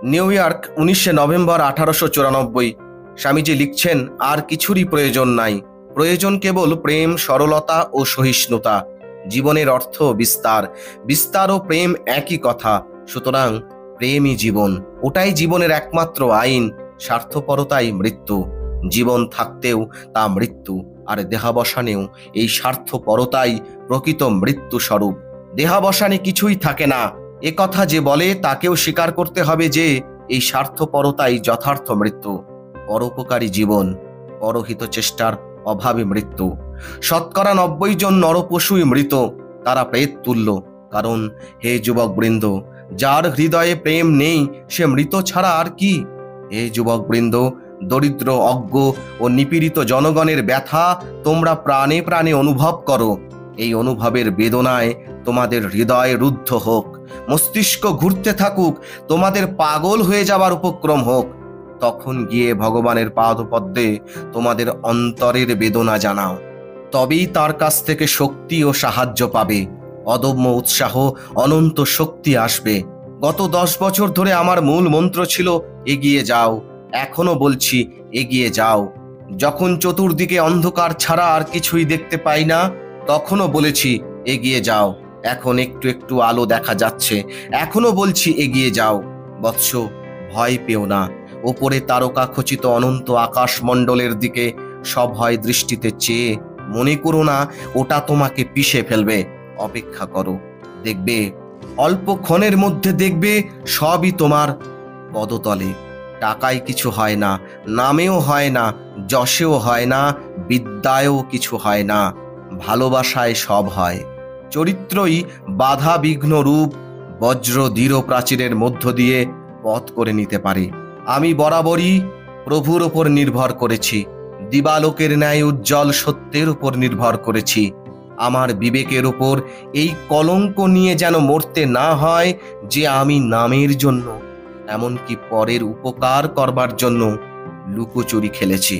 New York 19শে নভেম্বর 1894। স্বামীজি লিখছেন, আর কিছুরই প্রয়োজন নাই, প্রয়োজন কেবল প্রেম, সরলতা ও সহিষ্ণুতা। জীবনের অর্থ বিস্তার, বিস্তার ও প্রেম একই কথা। সুতরাং প্রেমই জীবন, ওটাই জীবনের একমাত্র আইন। স্বার্থপরতাই মৃত্যু, জীবন থাকতেও তা মৃত্যু, আর দেহাবসানেও এই স্বার্থপরতাই প্রকৃত মৃত্যু স্বরূপ। দেহাবসানে কিছুই থাকে না, এ কথা যে বলে তাকেও স্বীকার করতে হবে যে এই স্বার্থপরতাই যথার্থ মৃত্যু। পরোপকারী জীবন, পরহিত চেষ্টার অভাবে মৃত্যু। শতকরা 90 জন নরপশুই মৃত, তারা প্রেত তুল্য। কারণ হে যুবকবৃন্দ, যার হৃদয়ে প্রেম নেই সে মৃত ছাড়া আর কি? হে যুবকবৃন্দ, দরিদ্র, অজ্ঞ ও নিপীড়িত জনগণের ব্যথা তোমরা প্রাণে প্রাণে অনুভব করো। এই অনুভবের বেদনায় তোমাদের হৃদয় রুদ্ধ হোক, মস্তিষ্ক ঘুরতে থাকুক, তোমাদের পাগল হয়ে যাবার উপক্রম হোক। তখন গিয়ে ভগবানের পাদপদ্মে তোমাদের অন্তরের বেদনা জানাও, তবেই তার কাছ থেকে শক্তি ও সাহায্য পাবে। অদম্য উৎসাহ, অনন্ত শক্তি আসবে। গত 10 বছর ধরে আমার মূল মন্ত্র ছিল এগিয়ে যাও। এখনো বলছি এগিয়ে যাও। যখন চতুর্দিকে অন্ধকার ছাড়া আর কিছুই দেখতে পাই না, তখনও বলেছি এগিয়ে যাও। এখন একটু একটু আলো দেখা যাচ্ছে, এখনো বলছি এগিয়ে যাও। বৎস, ভয় পেও না। ওপরে তারকা খচিত অনন্ত আকাশমণ্ডলের দিকে সভয় দৃষ্টিতে চেয়ে মনে করো না ওটা তোমাকে পিষে ফেলবে। অপেক্ষা করো, দেখবে অল্পক্ষণের মধ্যে দেখবে সবই তোমার পদতলে। টাকায় কিছু হয় না, নামেও হয় না, যশেও হয় না, বিদ্যায়ও কিছু হয় না, ভালোবাসায় সব হয়। চরিত্রই বাধা বিঘ্ন রূপ বজ্র দৃঢ় প্রাচীরের মধ্য দিয়ে পথ করে নিতে পারে। আমি বরাবরই প্রভুর ওপর নির্ভর করেছি, দিবালোকের ন্যায় উজ্জ্বল সত্যের উপর নির্ভর করেছি। আমার বিবেকের উপর এই কলঙ্ক নিয়ে যেন মরতে না হয় যে আমি নামের জন্য, এমনকি পরের উপকার করবার জন্য লুকোচুরি খেলেছি।